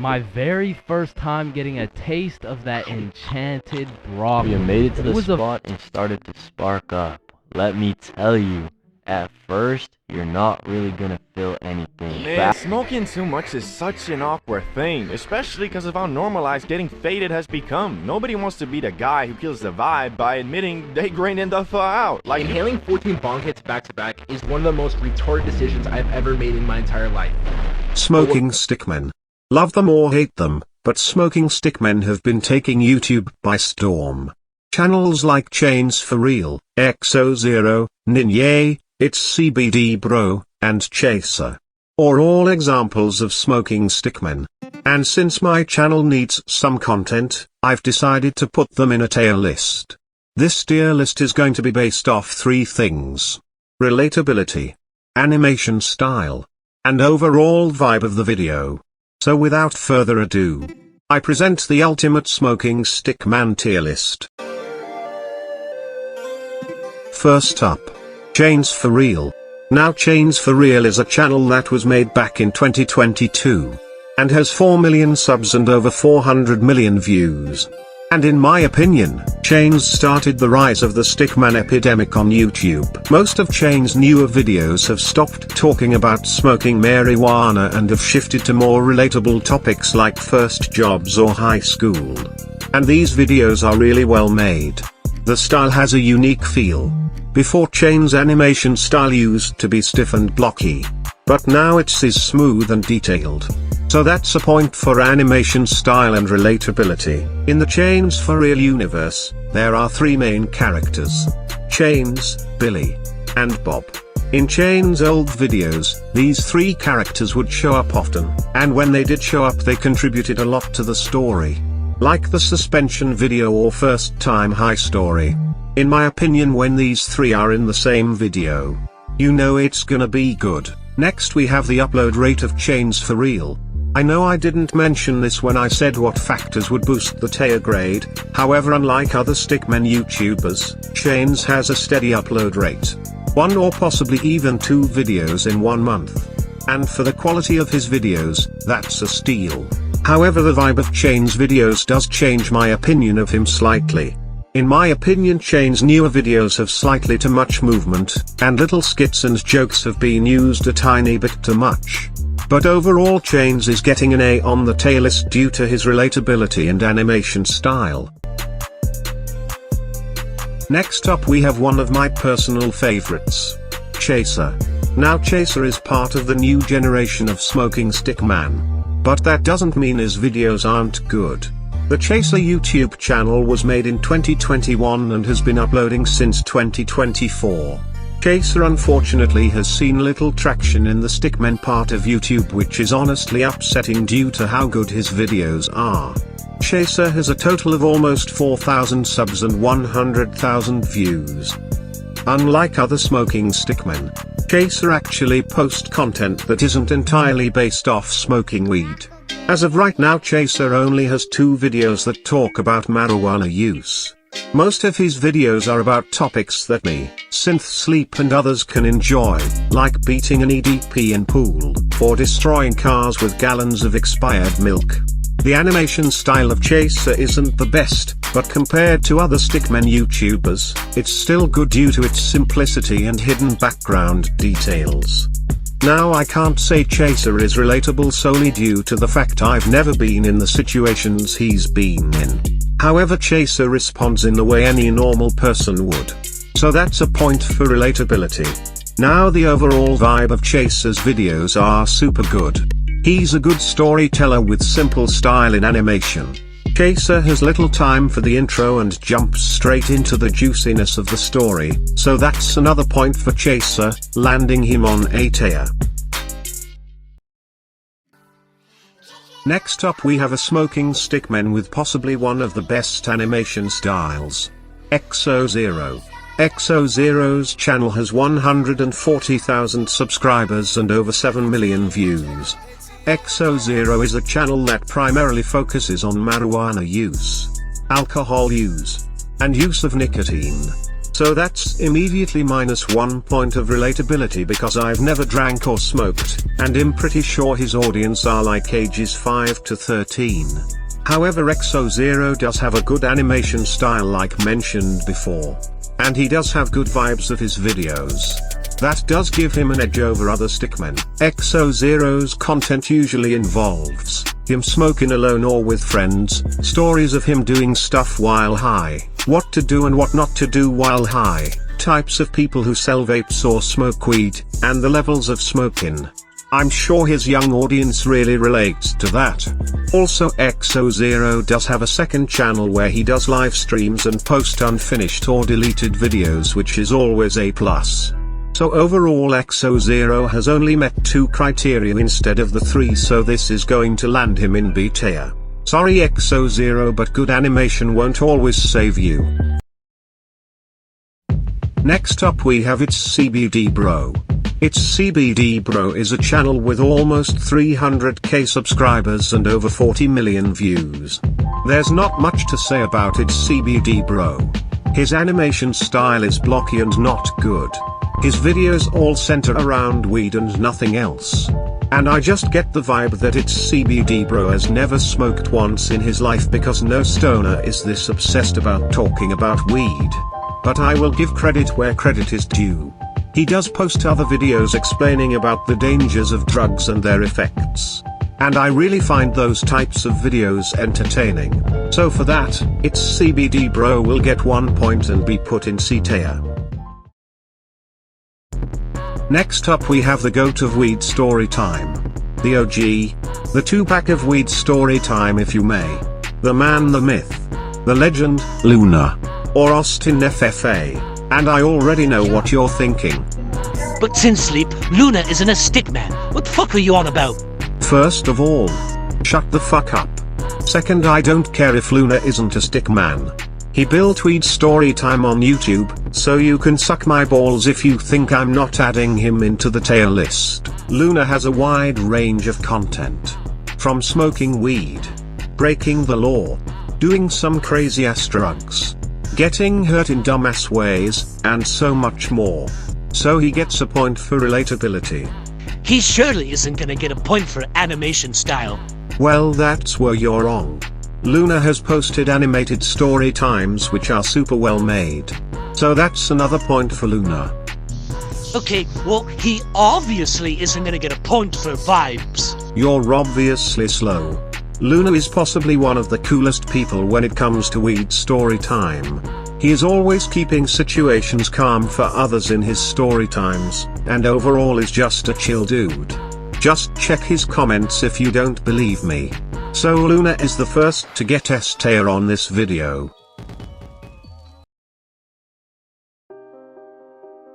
My very first time getting a taste of that enchanted broccoli. You made it to the spot and started to spark up. Let me tell you, at first, you're not really gonna feel anything. Man, smoking too much is such an awkward thing, especially because of how normalized getting faded has become. Nobody wants to be the guy who kills the vibe by admitting they graining the fuck out. Like, inhaling 14 bong hits back to back is one of the most retarded decisions I've ever made in my entire life. Smoking stickmen. Love them or hate them, but smoking stickmen have been taking YouTube by storm. Channels like Chains for Real, XO0, Ninja, It's CBD Bro, and Chaser are all examples of smoking stickmen. And since my channel needs some content, I've decided to put them in a tier list. This tier list is going to be based off 3 things: relatability, animation style, and overall vibe of the video. So without further ado, I present the ultimate smoking stickman tier list. First up, Chains for Real. Now Chains for Real is a channel that was made back in 2022, and has 4 million subs and over 400 million views. And in my opinion, Chains started the rise of the stickman epidemic on YouTube. Most of Chains' newer videos have stopped talking about smoking marijuana and have shifted to more relatable topics like first jobs or high school. And these videos are really well made. The style has a unique feel. Before, Chains' animation style used to be stiff and blocky, but now it's smooth and detailed. So that's a point for animation style and relatability. In the Chains for Real universe, there are 3 main characters: Chains, Billy, and Bob. In Chains' old videos, these 3 characters would show up often, and when they did show up they contributed a lot to the story. Like the suspension video or first time high story. In my opinion, when these 3 are in the same video, you know it's gonna be good. Next we have the upload rate of Chains for Real. I know I didn't mention this when I said what factors would boost the tier grade, however, unlike other stickmen YouTubers, Chains has a steady upload rate. 1 or possibly even 2 videos in 1 month. And for the quality of his videos, that's a steal. However, the vibe of Chains' videos does change my opinion of him slightly. In my opinion, Chains' newer videos have slightly too much movement, and little skits and jokes have been used a tiny bit too much. But overall, Chains is getting an A on the tier list due to his relatability and animation style. Next up we have one of my personal favorites, Chaser. Now Chaser is part of the new generation of smoking stickman. But that doesn't mean his videos aren't good. The Chaser YouTube channel was made in 2021 and has been uploading since 2024. Chaser unfortunately has seen little traction in the stickmen part of YouTube, which is honestly upsetting due to how good his videos are. Chaser has a total of almost 4,000 subs and 100,000 views. Unlike other smoking stickmen, Chaser actually posts content that isn't entirely based off smoking weed. As of right now, Chaser only has 2 videos that talk about marijuana use. Most of his videos are about topics that me, Synth Sleep and others can enjoy, like beating an EDP in pool, or destroying cars with gallons of expired milk. The animation style of Chaser isn't the best, but compared to other stickmen YouTubers, it's still good due to its simplicity and hidden background details. Now I can't say Chaser is relatable solely due to the fact I've never been in the situations he's been in. However, Chaser responds in the way any normal person would. So that's a point for relatability. Now the overall vibe of Chaser's videos are super good. He's a good storyteller with simple style in animation. Chaser has little time for the intro and jumps straight into the juiciness of the story, so that's another point for Chaser, landing him on A tier. Next up we have a smoking stickman with possibly one of the best animation styles, XO0. XO0's channel has 140,000 subscribers and over 7 million views. XO0 is a channel that primarily focuses on marijuana use, alcohol use, and use of nicotine. So that's immediately -1 point of relatability because I've never drank or smoked, and I'm pretty sure his audience are like ages 5 to 13. However, XO0 does have a good animation style like mentioned before. And he does have good vibes of his videos. That does give him an edge over other stickmen. XO0's content usually involves him smoking alone or with friends, stories of him doing stuff while high, what to do and what not to do while high, types of people who sell vapes or smoke weed, and the levels of smoking. I'm sure his young audience really relates to that. Also, XO0 does have a second channel where he does live streams and post unfinished or deleted videos, which is always a plus. So overall XO0 has only met 2 criteria instead of the 3, so this is going to land him in B tier. Sorry XO0, but good animation won't always save you. Next up we have It's CBD Bro. It's CBD Bro is a channel with almost 300k subscribers and over 40 million views. There's not much to say about It's CBD Bro. His animation style is blocky and not good. His videos all center around weed and nothing else. And I just get the vibe that It's CBD Bro has never smoked once in his life because no stoner is this obsessed about talking about weed. But I will give credit where credit is due. He does post other videos explaining about the dangers of drugs and their effects. And I really find those types of videos entertaining. So for that, It's CBD Bro will get 1 point and be put in C tier. Next up we have the GOAT of weed story time. The OG. The 2-pack of weed story time if you may. The man, the myth. The legend, Luna. Or Austin FFA. And I already know what you're thinking. But since sleep, Luna isn't a stickman. What the fuck are you on about? First of all, shut the fuck up. Second, I don't care if Luna isn't a stickman. He built weed story time on YouTube, so you can suck my balls if you think I'm not adding him into the tier list. Luna has a wide range of content. From smoking weed, breaking the law, doing some crazy ass drugs, getting hurt in dumbass ways, and so much more. So he gets a point for relatability. He surely isn't gonna get a point for animation style. Well, that's where you're wrong. Luna has posted animated story times which are super well made. So that's another point for Luna. Okay, well, he obviously isn't gonna get a point for vibes. You're obviously slow. Luna is possibly one of the coolest people when it comes to weed story time. He is always keeping situations calm for others in his story times, and overall is just a chill dude. Just check his comments if you don't believe me. So Luna is the first to get S tier on this video.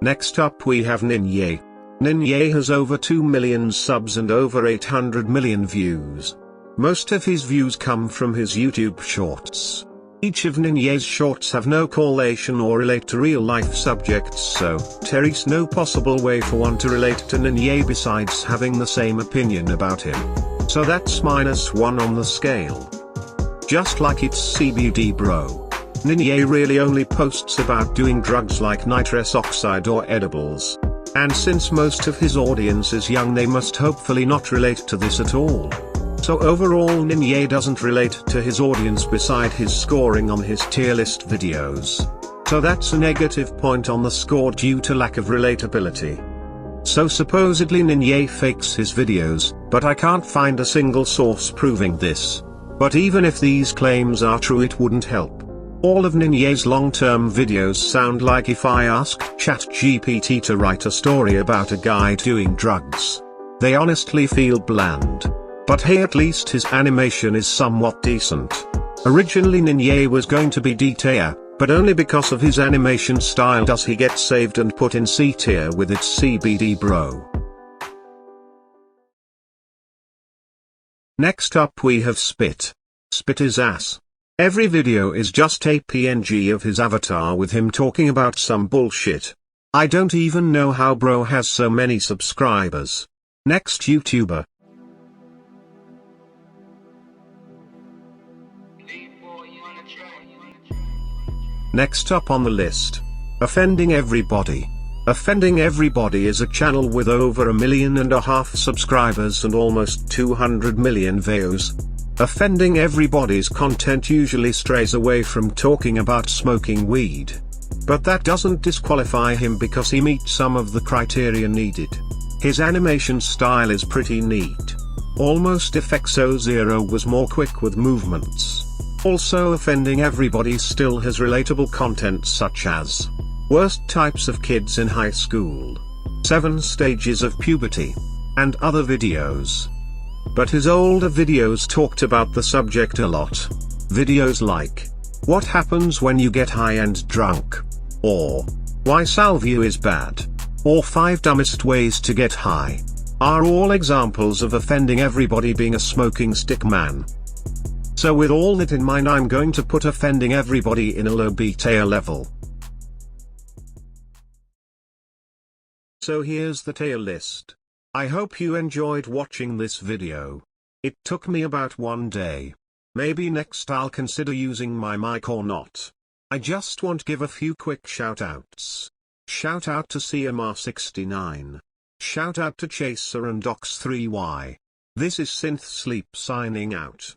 Next up we have Ninye. Ninye has over 2 million subs and over 800 million views. Most of his views come from his YouTube shorts. Each of Ninye's shorts have no correlation or relate to real life subjects, so there is no possible way for one to relate to Ninye besides having the same opinion about him. So that's -1 on the scale. Just like It's CBD Bro. Ninye really only posts about doing drugs like nitrous oxide or edibles. And since most of his audience is young, they must hopefully not relate to this at all. So overall Ninye doesn't relate to his audience beside his scoring on his tier list videos. So that's a negative point on the score due to lack of relatability. So supposedly Ninye fakes his videos, but I can't find a single source proving this. But even if these claims are true, it wouldn't help. All of Ninye's long-term videos sound like if I ask ChatGPT to write a story about a guy doing drugs. They honestly feel bland. But hey, at least his animation is somewhat decent. Originally Ninye was going to be D tier, but only because of his animation style does he get saved and put in C tier with It's CBD Bro. Next up we have Spit. Spit is ass. Every video is just a PNG of his avatar with him talking about some bullshit. I don't even know how bro has so many subscribers. Next YouTuber. Next up on the list. Offending Everybody. Offending Everybody is a channel with over 1.5 million subscribers and almost 200 million views. Offending Everybody's content usually strays away from talking about smoking weed. But that doesn't disqualify him because he meets some of the criteria needed. His animation style is pretty neat. Almost FXO0 was more quick with movements. Also, Offending Everybody still has relatable content such as Worst Types of Kids in High School, 7 Stages of Puberty, and other videos. But his older videos talked about the subject a lot. Videos like, What Happens When You Get High and Drunk? Or, Why Salvia is Bad? Or 5 Dumbest Ways to Get High, are all examples of Offending Everybody being a smoking stickman. So with all that in mind, I'm going to put Offending Everybody in a low B-tier level. So here's the tier list. I hope you enjoyed watching this video. It took me about 1 day. Maybe next I'll consider using my mic or not. I just want to give a few quick shoutouts. Shout out to CMR69. Shout out to Chaser and Docs3Y. This is Synth Sleep signing out.